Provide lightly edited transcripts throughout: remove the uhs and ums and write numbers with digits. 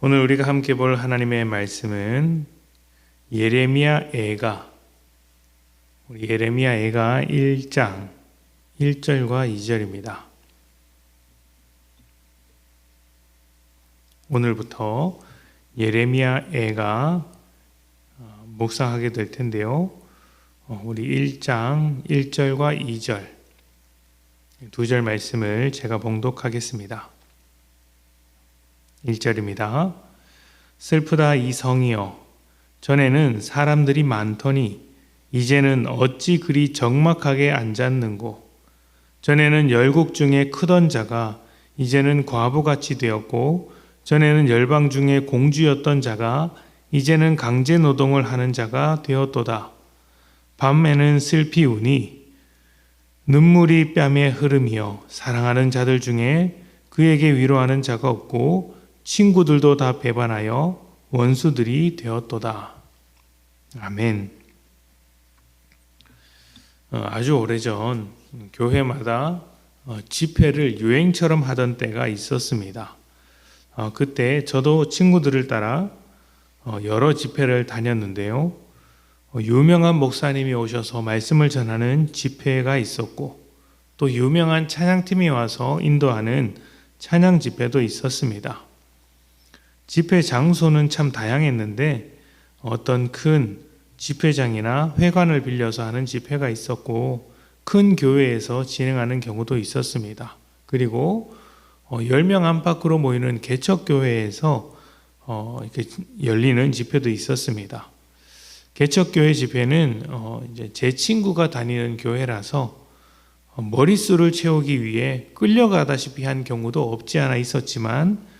오늘 우리가 함께 볼 하나님의 말씀은 예레미야 애가 1장 1절과 2절입니다. 오늘부터 예레미야 애가 묵상하게 될 텐데요. 우리 1장 1절과 2절 두 절 말씀을 제가 봉독하겠습니다. 1절입니다. 슬프다 이 성이여, 전에는 사람들이 많더니 이제는 어찌 그리 적막하게 앉았는고. 전에는 열국 중에 크던 자가 이제는 과부같이 되었고, 전에는 열방 중에 공주였던 자가 이제는 강제 노동을 하는 자가 되었도다. 밤에는 슬피 우니 눈물이 뺨에 흐름이여, 사랑하는 자들 중에 그에게 위로하는 자가 없고 친구들도 다 배반하여 원수들이 되었도다. 아멘. 아주 오래전 교회마다 집회를 유행처럼 하던 때가 있었습니다. 그때 저도 친구들을 따라 여러 집회를 다녔는데요. 유명한 목사님이 오셔서 말씀을 전하는 집회가 있었고, 또 유명한 찬양팀이 와서 인도하는 찬양 집회도 있었습니다. 집회 장소는 참 다양했는데 어떤 큰 집회장이나 회관을 빌려서 하는 집회가 있었고, 큰 교회에서 진행하는 경우도 있었습니다. 그리고 10명 안팎으로 모이는 개척교회에서 이렇게 열리는 집회도 있었습니다. 개척교회 집회는 이제 제 친구가 다니는 교회라서 머릿수를 채우기 위해 끌려가다시피 한 경우도 없지 않아 있었지만,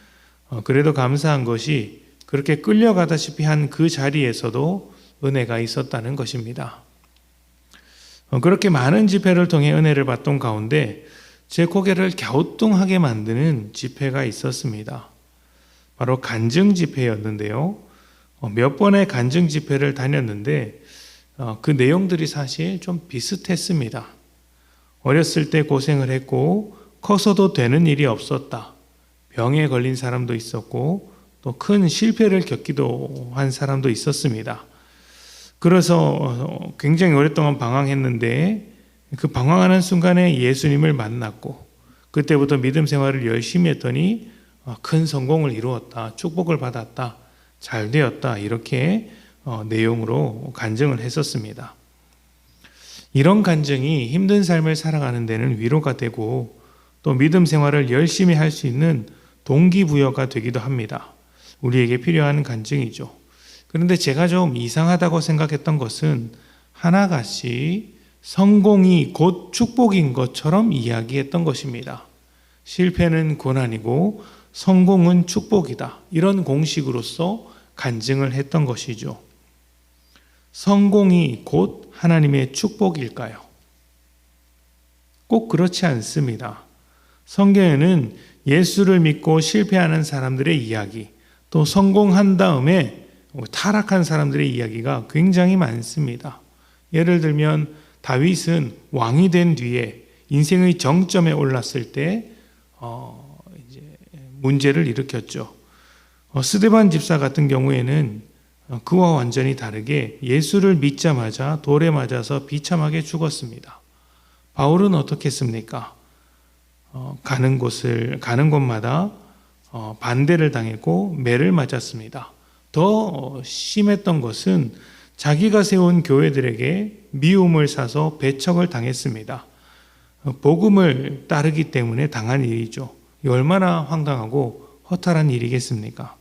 그래도 감사한 것이 그렇게 끌려가다시피 한 그 자리에서도 은혜가 있었다는 것입니다. 그렇게 많은 집회를 통해 은혜를 받던 가운데 제 고개를 갸우뚱하게 만드는 집회가 있었습니다. 바로 간증 집회였는데요. 몇 번의 간증 집회를 다녔는데 그 내용들이 사실 좀 비슷했습니다. 어렸을 때 고생을 했고 커서도 되는 일이 없었다. 병에 걸린 사람도 있었고 또 큰 실패를 겪기도 한 사람도 있었습니다. 그래서 굉장히 오랫동안 방황했는데 그 방황하는 순간에 예수님을 만났고, 그때부터 믿음 생활을 열심히 했더니 큰 성공을 이루었다, 축복을 받았다, 잘 되었다, 이렇게 내용으로 간증을 했었습니다. 이런 간증이 힘든 삶을 살아가는 데는 위로가 되고 또 믿음 생활을 열심히 할 수 있는 동기부여가 되기도 합니다. 우리에게 필요한 간증이죠. 그런데 제가 좀 이상하다고 생각했던 것은 하나같이 성공이 곧 축복인 것처럼 이야기했던 것입니다. 실패는 고난이고 성공은 축복이다, 이런 공식으로서 간증을 했던 것이죠. 성공이 곧 하나님의 축복일까요? 꼭 그렇지 않습니다. 성경에는 예수를 믿고 실패하는 사람들의 이야기, 또 성공한 다음에 타락한 사람들의 이야기가 굉장히 많습니다. 예를 들면 다윗은 왕이 된 뒤에 인생의 정점에 올랐을 때 이제 문제를 일으켰죠. 스데반 집사 같은 경우에는 그와 완전히 다르게 예수를 믿자마자 돌에 맞아서 비참하게 죽었습니다. 바울은 어떻게 했습니까? 가는 곳마다 반대를 당했고 매를 맞았습니다. 더 심했던 것은 자기가 세운 교회들에게 미움을 사서 배척을 당했습니다. 복음을 따르기 때문에 당한 일이죠. 얼마나 황당하고 허탈한 일이겠습니까?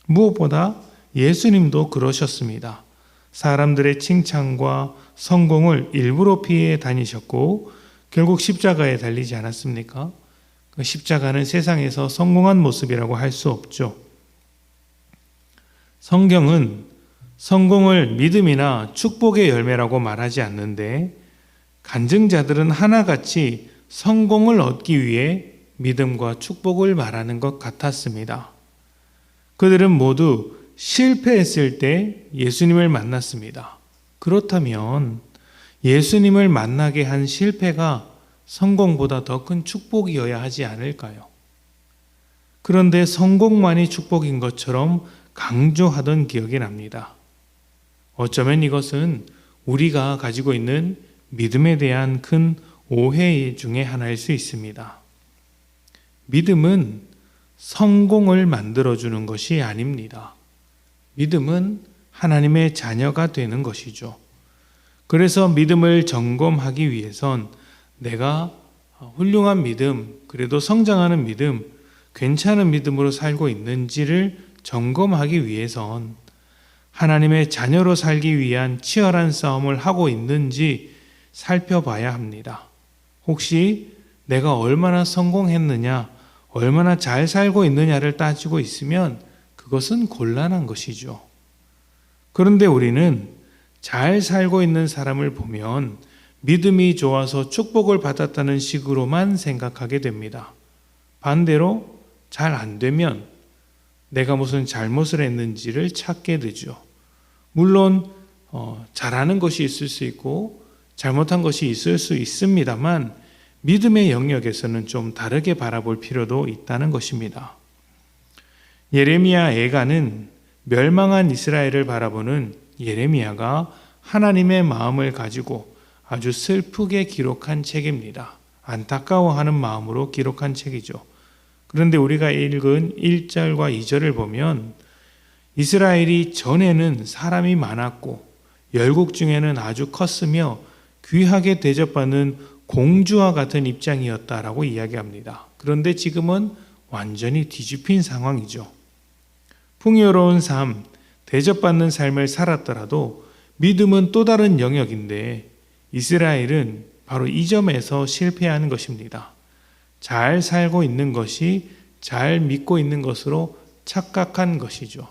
무엇보다 예수님도 그러셨습니다. 사람들의 칭찬과 성공을 일부러 피해 다니셨고 결국 십자가에 달리지 않았습니까? 그 십자가는 세상에서 성공한 모습이라고 할 수 없죠. 성경은 성공을 믿음이나 축복의 열매라고 말하지 않는데, 간증자들은 하나같이 성공을 얻기 위해 믿음과 축복을 말하는 것 같았습니다. 그들은 모두 실패했을 때 예수님을 만났습니다. 그렇다면 예수님을 만나게 한 실패가 성공보다 더 큰 축복이어야 하지 않을까요? 그런데 성공만이 축복인 것처럼 강조하던 기억이 납니다. 어쩌면 이것은 우리가 가지고 있는 믿음에 대한 큰 오해 중에 하나일 수 있습니다. 믿음은 성공을 만들어주는 것이 아닙니다. 믿음은 하나님의 자녀가 되는 것이죠. 그래서 믿음을 점검하기 위해선 내가 훌륭한 믿음, 그래도 성장하는 믿음, 괜찮은 믿음으로 살고 있는지를 점검하기 위해선 하나님의 자녀로 살기 위한 치열한 싸움을 하고 있는지 살펴봐야 합니다. 혹시 내가 얼마나 성공했느냐, 얼마나 잘 살고 있느냐를 따지고 있으면 그것은 곤란한 것이죠. 그런데 우리는 잘 살고 있는 사람을 보면 믿음이 좋아서 축복을 받았다는 식으로만 생각하게 됩니다. 반대로 잘 안 되면 내가 무슨 잘못을 했는지를 찾게 되죠. 물론 잘하는 것이 있을 수 있고 잘못한 것이 있을 수 있습니다만 믿음의 영역에서는 좀 다르게 바라볼 필요도 있다는 것입니다. 예레미야 애가는 멸망한 이스라엘을 바라보는 예레미야가 하나님의 마음을 가지고 아주 슬프게 기록한 책입니다. 안타까워하는 마음으로 기록한 책이죠. 그런데 우리가 읽은 1절과 2절을 보면 이스라엘이 전에는 사람이 많았고 열국 중에는 아주 컸으며 귀하게 대접받는 공주와 같은 입장이었다라고 이야기합니다. 그런데 지금은 완전히 뒤집힌 상황이죠. 풍요로운 삶, 대접받는 삶을 살았더라도 믿음은 또 다른 영역인데 이스라엘은 바로 이 점에서 실패하는 것입니다. 잘 살고 있는 것이 잘 믿고 있는 것으로 착각한 것이죠.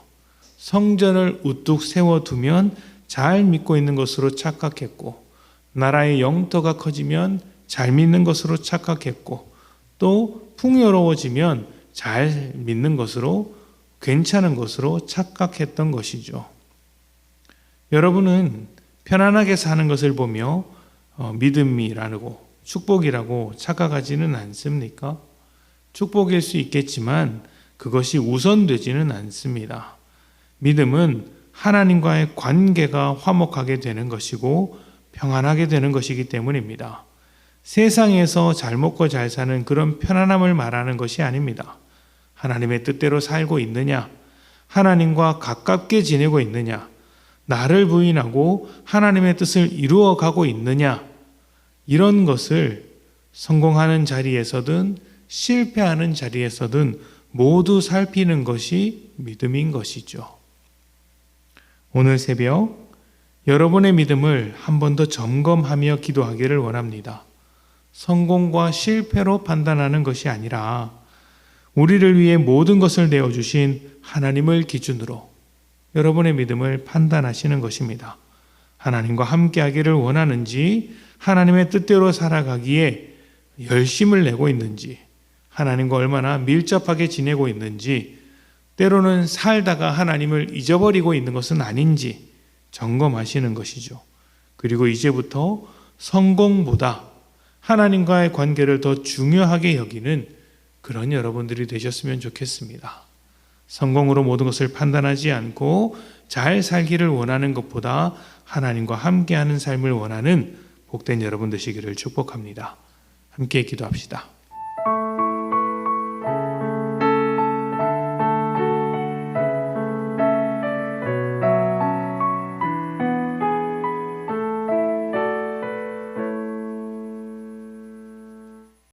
성전을 우뚝 세워두면 잘 믿고 있는 것으로 착각했고 나라의 영토가 커지면 잘 믿는 것으로 착각했고 또 풍요로워지면 잘 믿는 것으로 괜찮은 것으로 착각했던 것이죠. 여러분은 편안하게 사는 것을 보며 믿음이라고 축복이라고 착각하지는 않습니까? 축복일 수 있겠지만 그것이 우선되지는 않습니다. 믿음은 하나님과의 관계가 화목하게 되는 것이고 평안하게 되는 것이기 때문입니다. 세상에서 잘 먹고 잘 사는 그런 편안함을 말하는 것이 아닙니다. 하나님의 뜻대로 살고 있느냐, 하나님과 가깝게 지내고 있느냐, 나를 부인하고 하나님의 뜻을 이루어가고 있느냐, 이런 것을 성공하는 자리에서든 실패하는 자리에서든 모두 살피는 것이 믿음인 것이죠. 오늘 새벽 여러분의 믿음을 한 번 더 점검하며 기도하기를 원합니다. 성공과 실패로 판단하는 것이 아니라 우리를 위해 모든 것을 내어주신 하나님을 기준으로 여러분의 믿음을 판단하시는 것입니다. 하나님과 함께하기를 원하는지, 하나님의 뜻대로 살아가기에 열심을 내고 있는지, 하나님과 얼마나 밀접하게 지내고 있는지, 때로는 살다가 하나님을 잊어버리고 있는 것은 아닌지 점검하시는 것이죠. 그리고 이제부터 성공보다 하나님과의 관계를 더 중요하게 여기는 그런 여러분들이 되셨으면 좋겠습니다. 성공으로 모든 것을 판단하지 않고 잘 살기를 원하는 것보다 하나님과 함께하는 삶을 원하는 복된 여러분 되시기를 축복합니다. 함께 기도합시다.